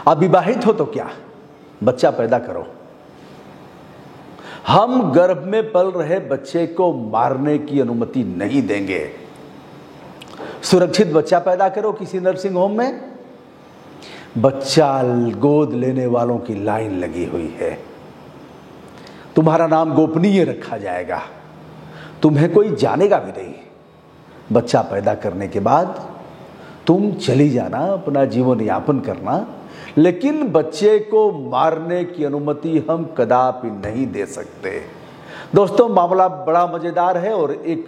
अविवाहित हो तो क्या, बच्चा पैदा करो। हम गर्भ में पल रहे बच्चे को मारने की अनुमति नहीं देंगे। सुरक्षित बच्चा पैदा करो किसी नर्सिंग होम में। बच्चा गोद लेने वालों की लाइन लगी हुई है। तुम्हारा नाम गोपनीय रखा जाएगा, तुम्हें कोई जानेगा भी नहीं। बच्चा पैदा करने के बाद तुम चली जाना, अपना जीवन यापन करना, लेकिन बच्चे को मारने की अनुमति हम कदापि नहीं दे सकते। दोस्तों, मामला बड़ा मजेदार है और एक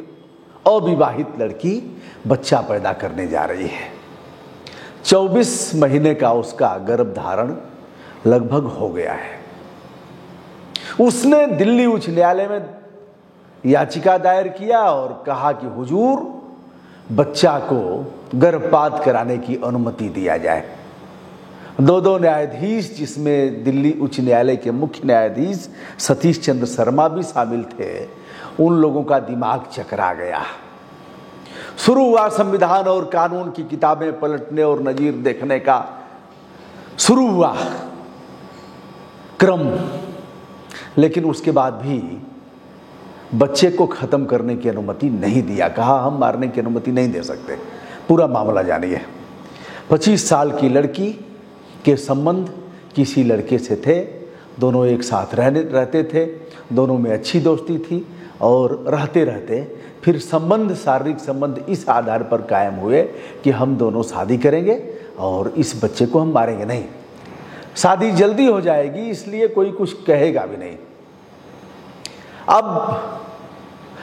अविवाहित लड़की बच्चा पैदा करने जा रही है। 24 महीने का उसका गर्भधारण लगभग हो गया है। उसने दिल्ली उच्च न्यायालय में याचिका दायर किया और कहा कि हुजूर, बच्चा को गर्भपात कराने की अनुमति दिया जाए। दो न्यायाधीश, जिसमें दिल्ली उच्च न्यायालय के मुख्य न्यायाधीश सतीश चंद्र शर्मा भी शामिल थे, उन लोगों का दिमाग चकरा गया। शुरू हुआ संविधान और कानून की किताबें पलटने और नजीर देखने का शुरू हुआ क्रम, लेकिन उसके बाद भी बच्चे को खत्म करने की अनुमति नहीं दिया। कहा हम मारने की अनुमति नहीं दे सकते। पूरा मामला जानिए। 25 साल की लड़की के संबंध किसी लड़के से थे। दोनों एक साथ रहते थे, दोनों में अच्छी दोस्ती थी और रहते रहते फिर संबंध, शारीरिक संबंध इस आधार पर कायम हुए कि हम दोनों शादी करेंगे और इस बच्चे को हम मारेंगे नहीं। शादी जल्दी हो जाएगी, इसलिए कोई कुछ कहेगा भी नहीं। अब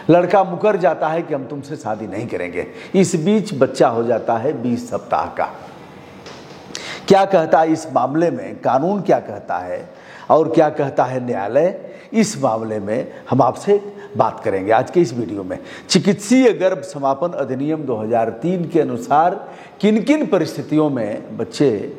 लड़का मुकर जाता है कि हम तुमसे शादी नहीं करेंगे। इस बीच बच्चा हो जाता है 20 सप्ताह का। क्या कहता है इस मामले में कानून, क्या कहता है और क्या कहता है न्यायालय, इस मामले में हम आपसे बात करेंगे आज के इस वीडियो में। चिकित्सीय गर्भ समापन अधिनियम 2003 के अनुसार किन किन परिस्थितियों में बच्चे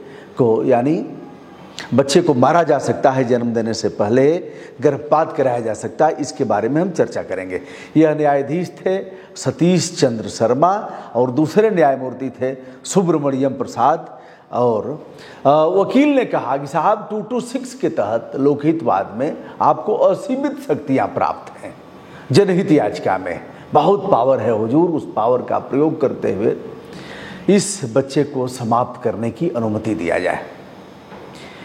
को मारा जा सकता है, जन्म देने से पहले गर्भपात कराया जा सकता है, इसके बारे में हम चर्चा करेंगे। यह न्यायाधीश थे सतीश चंद्र शर्मा और दूसरे न्यायमूर्ति थे सुब्रमण्यम प्रसाद। और वकील ने कहा कि साहब 226 के तहत लोकहितवाद में आपको असीमित शक्तियां प्राप्त हैं। जनहित याचिका में बहुत पावर है हुजूर, उस पावर का प्रयोग करते हुए इस बच्चे को समाप्त करने की अनुमति दिया जाए।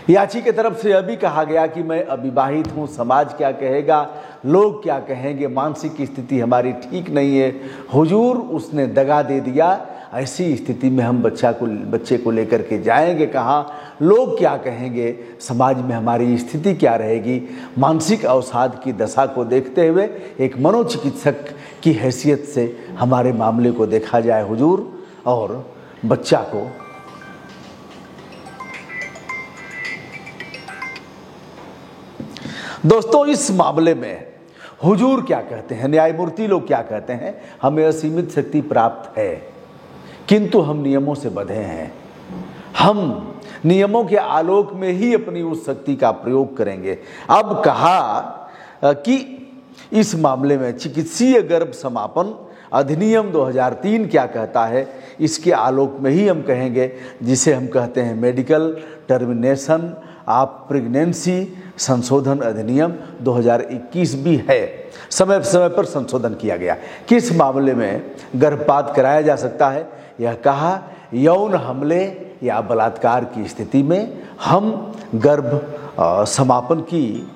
याची की तरफ से यह भी कहा गया कि मैं अविवाहित हूँ, समाज क्या कहेगा, लोग क्या कहेंगे, मानसिक स्थिति हमारी ठीक नहीं है। हुजूर, उसने दगा दे दिया। ऐसी स्थिति में हम बच्चे को लेकर के जाएंगे कहाँ, लोग क्या कहेंगे, समाज में हमारी स्थिति क्या रहेगी। मानसिक अवसाद की दशा को देखते हुए एक मनोचिकित्सक की हैसियत से हमारे मामले को देखा जाए हुजूर, और बच्चा को दोस्तों इस मामले में हुजूर क्या कहते हैं, न्यायमूर्ति लोग क्या कहते हैं, हमें असीमित शक्ति प्राप्त है किंतु हम नियमों से बंधे हैं। हम नियमों के आलोक में ही अपनी उस शक्ति का प्रयोग करेंगे। अब कहा कि इस मामले में चिकित्सीय गर्भ समापन अधिनियम 2003 क्या कहता है, इसके आलोक में ही हम कहेंगे, जिसे हम कहते हैं मेडिकल टर्मिनेशन ऑफ प्रेगनेंसी संशोधन अधिनियम 2021 भी है। समय समय पर संशोधन किया गया। किस मामले में गर्भपात कराया जा सकता है, यह कहा यौन हमले या बलात्कार की स्थिति में हम गर्भ समापन की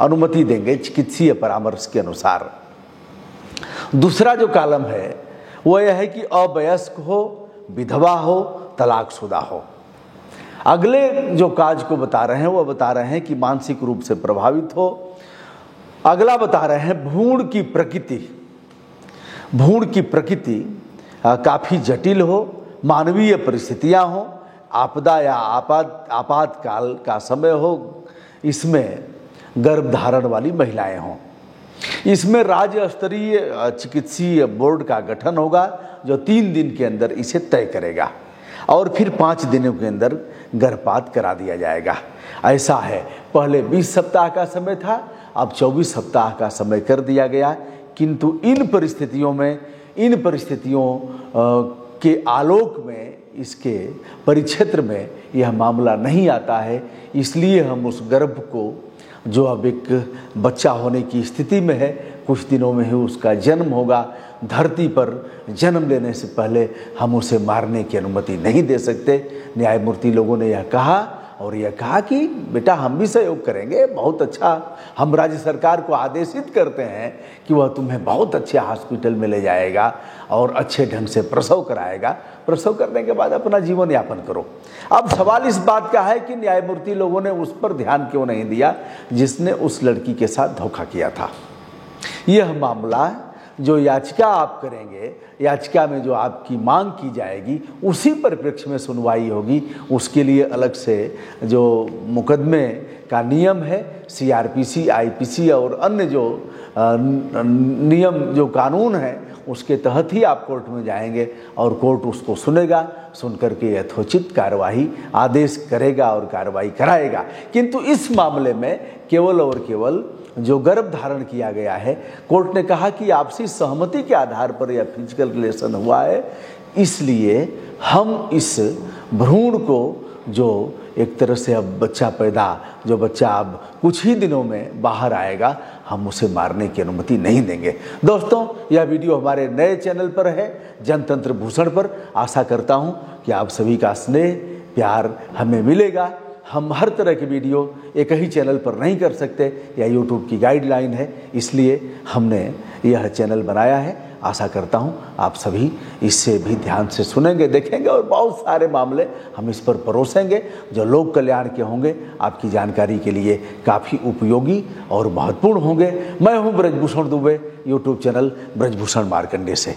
अनुमति देंगे चिकित्सीय परामर्श के अनुसार। दूसरा जो कॉलम है वह यह है कि अवयस्क हो, विधवा हो, तलाकशुदा हो। अगले जो काज को बता रहे हैं वह बता रहे हैं कि मानसिक रूप से प्रभावित हो। अगला बता रहे हैं भ्रूण की प्रकृति काफ़ी जटिल हो, मानवीय परिस्थितियां हो, आपदा या आपातकाल का समय हो, इसमें गर्भधारण वाली महिलाएं हों। इसमें राज्य स्तरीय चिकित्सीय बोर्ड का गठन होगा जो 3 दिन के अंदर इसे तय करेगा और फिर 5 दिनों के अंदर गर्भपात करा दिया जाएगा। ऐसा है, पहले 20 सप्ताह का समय था, अब 24 सप्ताह का समय कर दिया गया। किंतु इन परिस्थितियों के आलोक में, इसके परिक्षेत्र में यह मामला नहीं आता है। इसलिए हम उस गर्भ को, जो अब एक बच्चा होने की स्थिति में है, कुछ दिनों में ही उसका जन्म होगा, धरती पर जन्म लेने से पहले हम उसे मारने की अनुमति नहीं दे सकते। न्यायमूर्ति लोगों ने यह कहा, और यह कहा कि बेटा हम भी सहयोग करेंगे, बहुत अच्छा। हम राज्य सरकार को आदेशित करते हैं कि वह तुम्हें बहुत अच्छे हॉस्पिटल में ले जाएगा और अच्छे ढंग से प्रसव कराएगा। प्रसव करने के बाद अपना जीवन यापन करो। अब सवाल इस बात का है कि न्यायमूर्ति लोगों ने उस पर ध्यान क्यों नहीं दिया जिसने उस लड़की के साथ धोखा किया था। यह मामला जो याचिका आप करेंगे, याचिका में जो आपकी मांग की जाएगी, उसी परिप्रेक्ष्य में सुनवाई होगी। उसके लिए अलग से जो मुकदमे का नियम है, सीआरपीसी, आईपीसी और अन्य जो नियम, जो कानून है, उसके तहत ही आप कोर्ट में जाएंगे और कोर्ट उसको सुनेगा। सुन करके यथोचित कार्रवाई आदेश करेगा और कार्रवाई कराएगा। किंतु इस मामले में केवल और केवल जो गर्भ धारण किया गया है, कोर्ट ने कहा कि आपसी सहमति के आधार पर यह फिजिकल रिलेशन हुआ है, इसलिए हम इस भ्रूण को, जो एक तरह से अब बच्चा जो बच्चा अब कुछ ही दिनों में बाहर आएगा, हम उसे मारने की अनुमति नहीं देंगे। दोस्तों, यह वीडियो हमारे नए चैनल पर है, जनतंत्र भूषण पर। आशा करता हूँ कि आप सभी का स्नेह प्यार हमें मिलेगा। हम हर तरह की वीडियो एक ही चैनल पर नहीं कर सकते, यह यूट्यूब की गाइडलाइन है, इसलिए हमने यह चैनल बनाया है। आशा करता हूँ आप सभी इससे भी ध्यान से सुनेंगे, देखेंगे और बहुत सारे मामले हम इस पर परोसेंगे जो लोक कल्याण के होंगे, आपकी जानकारी के लिए काफ़ी उपयोगी और महत्वपूर्ण होंगे। मैं हूँ ब्रजभूषण दुबे, यूट्यूब चैनल ब्रजभूषण मार्कंडे से।